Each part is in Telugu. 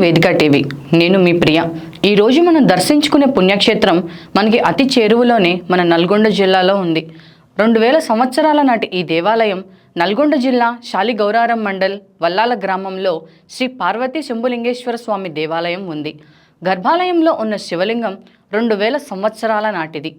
వేదిక టీవీ. నేను మీ ప్రియ. ఈరోజు మనం దర్శించుకునే పుణ్యక్షేత్రం మనకి అతి చేరువలోనే మన నల్గొండ జిల్లాలో ఉంది. 2000 సంవత్సరాల నాటి ఈ దేవాలయం నల్గొండ జిల్లా శాలిగౌరారం మండల్ వల్లాల గ్రామంలో శ్రీ పార్వతీ శంభులింగేశ్వర స్వామి దేవాలయం ఉంది. గర్భాలయంలో ఉన్న శివలింగం 2000 సంవత్సరాల నాటిది.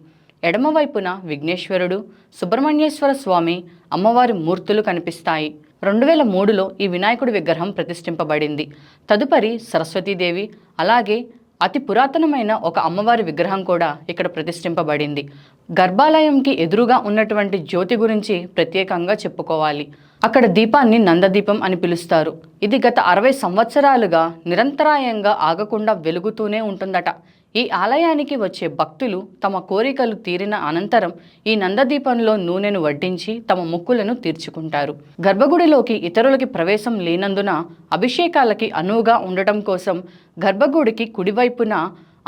ఎడమవైపున విఘ్నేశ్వరుడు, సుబ్రహ్మణ్యేశ్వర స్వామి, అమ్మవారి మూర్తులు కనిపిస్తాయి. 2003లో ఈ వినాయకుడి విగ్రహం ప్రతిష్ఠింపబడింది. తదుపరి సరస్వతీదేవి, అలాగే అతి పురాతనమైన ఒక అమ్మవారి విగ్రహం కూడా ఇక్కడ ప్రతిష్ఠింపబడింది. గర్భాలయంకి ఎదురుగా ఉన్నటువంటి జ్యోతి గురించి ప్రత్యేకంగా చెప్పుకోవాలి. అక్కడ దీపాన్ని నందదీపం అని పిలుస్తారు. ఇది గత 60 సంవత్సరాలుగా నిరంతరాయంగా ఆగకుండా వెలుగుతూనే ఉంటుందట. ఈ ఆలయానికి వచ్చే భక్తులు తమ కోరికలు తీరిన అనంతరం ఈ నందదీపంలో నూనెను వడ్డించి తమ మొక్కులను తీర్చుకుంటారు. గర్భగుడిలోకి ఇతరులకి ప్రవేశం లేనందున అభిషేకాలకి అనువుగా ఉండటం కోసం గర్భగుడికి కుడివైపున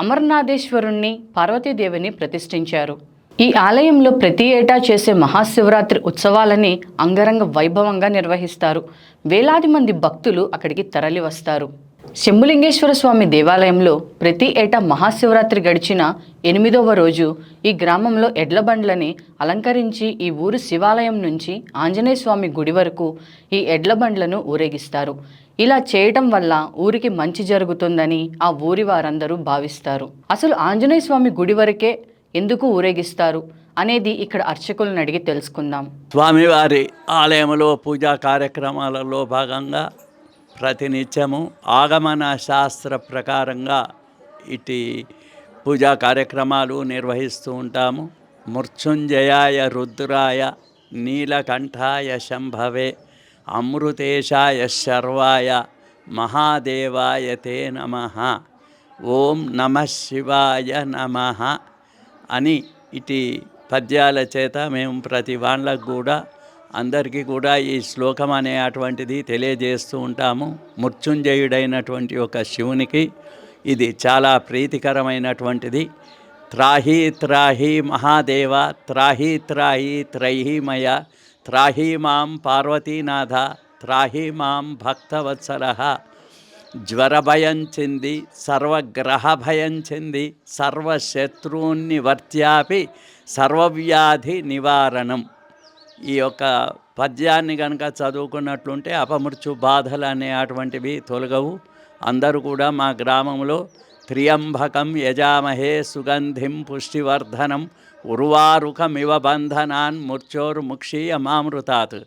అమర్నాథేశ్వరుణ్ణి, పార్వతీదేవిని ప్రతిష్ఠించారు. ఈ ఆలయంలో ప్రతి ఏటా చేసే మహాశివరాత్రి ఉత్సవాలని అంగరంగ వైభవంగా నిర్వహిస్తారు. వేలాది మంది భక్తులు అక్కడికి తరలి వస్తారు. శంభులింగేశ్వర స్వామి దేవాలయంలో ప్రతి ఏటా మహాశివరాత్రి గడిచిన 8వ రోజు ఈ గ్రామంలో ఎడ్ల బండ్లని అలంకరించి ఈ ఊరు శివాలయం నుంచి ఆంజనేయ స్వామి గుడి వరకు ఈ ఎడ్ల బండ్లను ఊరేగిస్తారు. ఇలా చేయటం వల్ల ఊరికి మంచి జరుగుతుందని ఆ ఊరి వారందరూ భావిస్తారు. అసలు ఆంజనేయ స్వామి గుడి వరకే ఎందుకు ఊరేగిస్తారు అనేది ఇక్కడ అర్చకులను అడిగి తెలుసుకుందాం. స్వామివారి ఆలయంలో పూజా కార్యక్రమాలలో భాగంగా ప్రతినిత్యము ఆగమన శాస్త్ర ప్రకారంగా ఇటు పూజా కార్యక్రమాలు నిర్వహిస్తూ ఉంటాము. మృత్యుంజయాయ రుద్రాయ నీలకంఠాయ శంభవే అమృతేశాయ శర్వాయ మహాదేవాయ తే నమః, ఓం నమః శివాయ నమః అని ఇటు పద్యాల చేత మేము ప్రతి వాళ్ళకు కూడా అందరికీ కూడా ఈ శ్లోకం అనే అటువంటిది తెలియజేస్తూ ఉంటాము. మృత్యుంజయుడైనటువంటి ఒక శివునికి ఇది చాలా ప్రీతికరమైనటువంటిది. త్రాహి త్రాహి మహాదేవ, త్రాహి త్రాహి త్రైహిమయ, త్రాహి మాం పార్వతీనాథ, త్రాహి మాం భక్తవత్సలః. జ్వరభయం చెంది, సర్వగ్రహ భయం చెంది, సర్వశత్రునివర్త్యాపి సర్వవ్యాధి నివారణం. ఈ యొక్క పద్యాన్ని కనుక చదువుకున్నట్లుంటే అపమృత్యు బాధలు అనే అటువంటివి తొలగవు. అందరూ కూడా మా గ్రామంలో త్ర్యంబకం యజామహే సుగంధిం పుష్టివర్ధనం ఉర్వారుకమివ బంధనాన్ మృత్యోర్ముక్షీయమామృతాత్.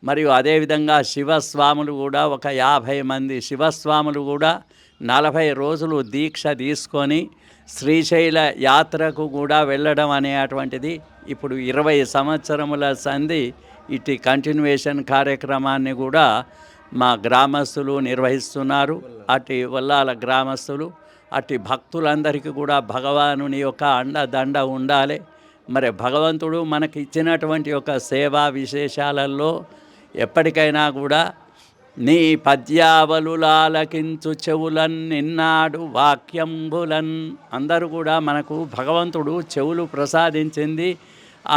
మరియు అదేవిధంగా శివస్వాములు కూడా ఒక 50 మంది శివస్వాములు కూడా 40 రోజులు దీక్ష తీసుకొని శ్రీశైల యాత్రకు కూడా వెళ్ళడం అనేటువంటిది ఇప్పుడు 20 సంవత్సరముల సంధి ఇటు కంటిన్యూయేషన్ కార్యక్రమాన్ని కూడా మా గ్రామస్తులు నిర్వహిస్తున్నారు. అటు వల్లాల గ్రామస్తులు, అటు భక్తులందరికీ కూడా భగవానుని యొక్క అండదండ ఉండాలి. మరి భగవంతుడు మనకి ఇచ్చినటువంటి ఒక సేవా విశేషాలలో ఎప్పటికైనా కూడా నీ పద్యావలులాలకించు చెవులన్ నిన్నాడు వాక్యంబులన్. అందరూ కూడా మనకు భగవంతుడు చెవులు ప్రసాదించింది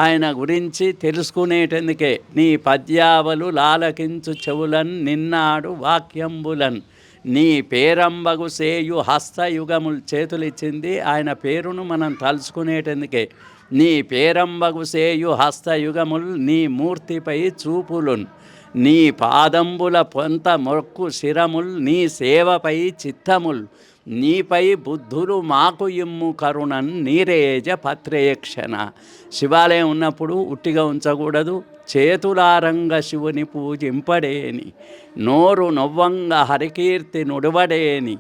ఆయన గురించి తెలుసుకునేటందుకే. నీ పద్యావలు లాలకించు చెవులన్ నిన్నాడు వాక్యంబులన్. నీ పేరంబగు సేయు హస్తయుగములు, చేతులిచ్చింది ఆయన పేరును మనం తలుచుకునేటందుకే. నీ పేరంబగు సేయు హస్తయుగములు, నీ మూర్తిపై చూపులున్, నీ పాదంబుల పొంత మొక్కు శిరముల్, నీ సేవపై చిత్తముల్, నీపై బుద్ధులు మాకు ఇమ్ము కరుణన్ నీరేజ పత్రేక్షణ. శివాలయం ఉన్నప్పుడు ఉట్టిగా ఉంచకూడదు. చేతులారంగ శివుని పూజింపడేని, నోరు నొవ్వంగ హరికీర్తి నుడవడేని,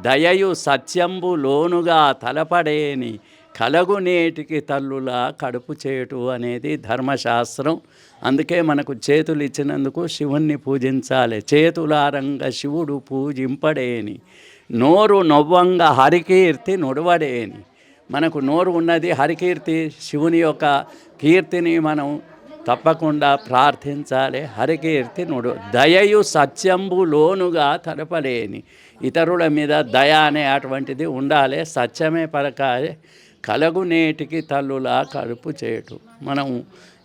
దయయు సత్యంబు లోనుగా తలపడేని, కలగునేటికి తల్లులా కడుపు చేటు అనేది ధర్మశాస్త్రం. అందుకే మనకు చేతులు ఇచ్చినందుకు శివుణ్ణి పూజించాలి. చేతులారంగ శివుడు పూజింపడేని, నోరు నొవ్వంగ హరికీర్తి నుడవడేని. మనకు నోరు ఉన్నది హరికీర్తి, శివుని యొక్క కీర్తిని మనం తప్పకుండా ప్రార్థించాలి. హరికీర్తి నుడు, దయయు సత్యంబు లోనుగా తలపలేని. ఇతరుల మీద దయ అనే అటువంటిది ఉండాలి. సత్యమే పలకాలి. కలగునేటికి తల్లులా కడుపు చేటు. మనం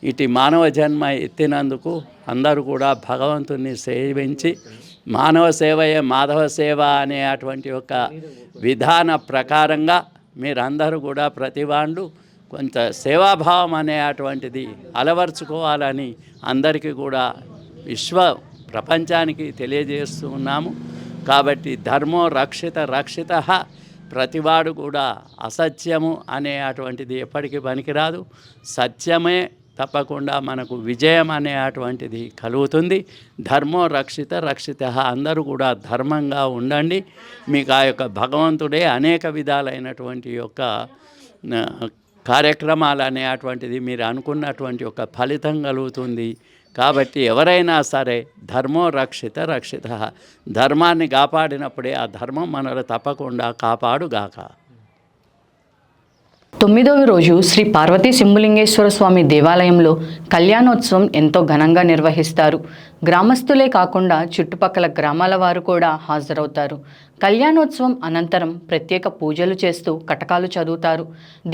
ఇటు మానవ జన్మ ఎత్తినందుకు అందరూ కూడా భగవంతుని సేవించి మానవ సేవయే మాధవ సేవ అనే అటువంటి ఒక విధాన ప్రకారంగా మీరందరూ కూడా ప్రతి వాళ్ళు కొంత సేవాభావం అనే అటువంటిది అలవర్చుకోవాలని అందరికీ కూడా ప్రపంచానికి తెలియజేస్తూ ఉన్నాము. కాబట్టి ధర్మో రక్షిత ప్రతివాడు కూడా అసత్యము అనే అటువంటిది ఎప్పటికీ పనికిరాదు. సత్యమే తప్పకుండా మనకు విజయం అనే అటువంటిది కలుగుతుంది. ధర్మో రక్షిత అందరూ కూడా ధర్మంగా ఉండండి. మీకు ఆ యొక్క భగవంతుడే అనేక విధాలైనటువంటి యొక్క కార్యక్రమాలు అనే అటువంటిది మీరు అనుకున్నటువంటి ఒక ఫలితం కలుగుతుంది. కాబట్టి ఎవరైనా సరే ధర్మో రక్షిత ధర్మాన్ని కాపాడినప్పుడే ఆ ధర్మం మనల్ని తప్పకుండా కాపాడుగాక. 9వ రోజు శ్రీ పార్వతీ శంభులింగేశ్వర స్వామి దేవాలయంలో కళ్యాణోత్సవం ఎంతో ఘనంగా నిర్వహిస్తారు. గ్రామస్తులే కాకుండా చుట్టుపక్కల గ్రామాల వారు కూడా హాజరవుతారు. కళ్యాణోత్సవం అనంతరం ప్రత్యేక పూజలు చేస్తూ కటకాలు చదువుతారు.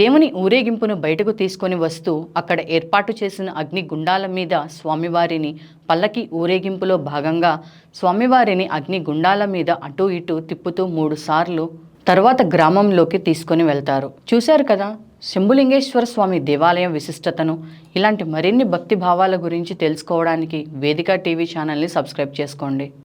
దేవుని ఊరేగింపును బయటకు తీసుకొని వస్తూ అక్కడ ఏర్పాటు చేసిన అగ్ని గుండాల మీద స్వామివారిని పల్లకి ఊరేగింపులో భాగంగా స్వామివారిని అగ్ని గుండాల మీద అటూ ఇటూ తిప్పుతూ 3 సార్లు తర్వాత గ్రామంలోకి తీసుకొని వెళ్తారు. చూశారు కదా శంభులింగేశ్వర స్వామి దేవాలయం విశిష్టతను. ఇలాంటి మరిన్ని భక్తి భావాల గురించి తెలుసుకోవడానికి వేదిక టీవీ ఛానల్ని సబ్స్క్రైబ్ చేసుకోండి.